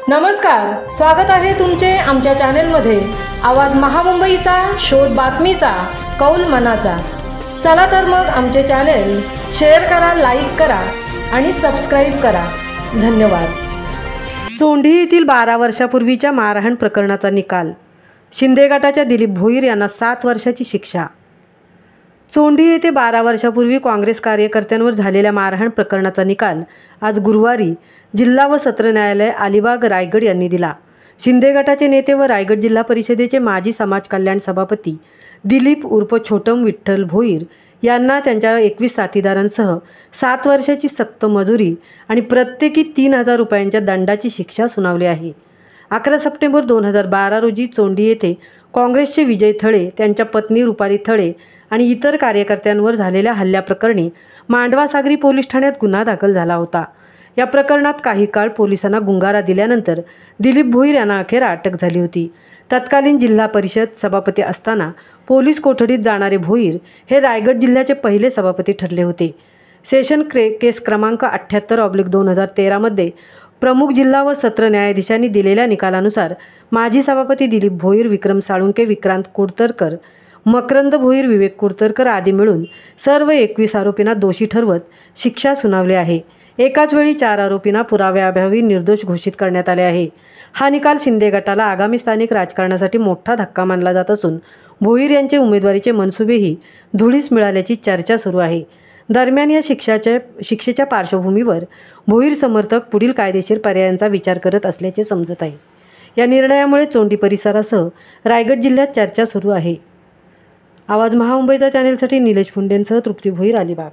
नमस्कार, स्वागत आहे तुमचे आमच्या चॅनलमध्ये। आवाज महामुंबईचा, शोध बातमीचा, कौल मनाचा। चला तर मग आमचे चॅनल शेअर करा, लाईक करा आणि सबस्क्राइब करा। धन्यवाद। चोंडी येथील 12 वर्षापूर्वीच्या मारहाण प्रकरणाचा निकाल। शिंदे गटाच्या दिलीप भोईर यांना 7 वर्षाची शिक्षा। चोंडी येथे 12 वर्षापूर्वी काँग्रेस कार्यकर्त्यांवर झालेल्या मारहाण प्रकरणाचा निकाल आज गुरुवारी जिल्हा व सत्र न्यायालय अलिबाग रायगड यांनी दिला। शिंदे गटाचे नेते व रायगड जिल्हा परिषदेचे माजी समाज कल्याण सभापती दिलीप उर्फ छोटम विठ्ठल भोईर यांना त्यांच्या 21 साथीदारांसह 7 वर्षाची सक्त मजुरी आणि प्रत्येकी 3000 रुपयांच्या दंडाची शिक्षा सुनावली आहे। 11 सप्टेंबर 2012 रोजी चोंडी येथे काँग्रेसचे विजय थळे, त्यांच्या पत्नी रुपाली थळे आणि इतर कार्यकर्त्यांवर झालेल्या हल्ल्याप्रकरणी मांडवा सागरी पोलीस ठाण्यात गुन्हा दाखल झाला होता। या प्रकरणात काही काळ पोलिसांना गुंगारा दिल्यानंतर दिलीप भोईर यांना अखेर अटक झाली होती। तत्कालीन जिल्हा परिषद सभापती असताना पोलीस कोठडीत जाणारे भोईर हे रायगड जिल्ह्याचे पहिले सभापती ठरले होते। सेशन केस क्रमांक 78/2013 मध्ये प्रमुख जिल्हा व सत्र न्यायाधीशांनी दिलेल्या निकालानुसार माजी सभापती दिलीप भोईर, विक्रम साळुंके, विक्रांत कुडतरकर, मकरंद भोईर, विवेक कुडतरकर आदी मिळून सर्व 21 आरोपींना दोषी ठरवत शिक्षा सुनावली आहे। एकाच वेळी 4 आरोपींना पुराव्याअभावी निर्दोष घोषित करण्यात आले आहे। हा निकाल शिंदे गटाला आगामी स्थानिक राजकारणासाठी मोठा धक्का मानला जात असून भोईर यांचे उमेदवारीचे मनसुबेही धुळीस मिळाल्याची चर्चा सुरू आहे। दरम्यान या शिक्षेच्या पार्श्वभूमीवर भोईर समर्थक पुढील कायदेशीर पर्यायांचा विचार करत असल्याचे समजत आहे। या निर्णयामुळे चोंडी परिसरासह रायगड जिल्ह्यात चर्चा सुरू आहे। आवाज महामुंबईचा चॅनेलसाठी निलेश फुंडेंसह तृप्ती भोईर, अलिबाग।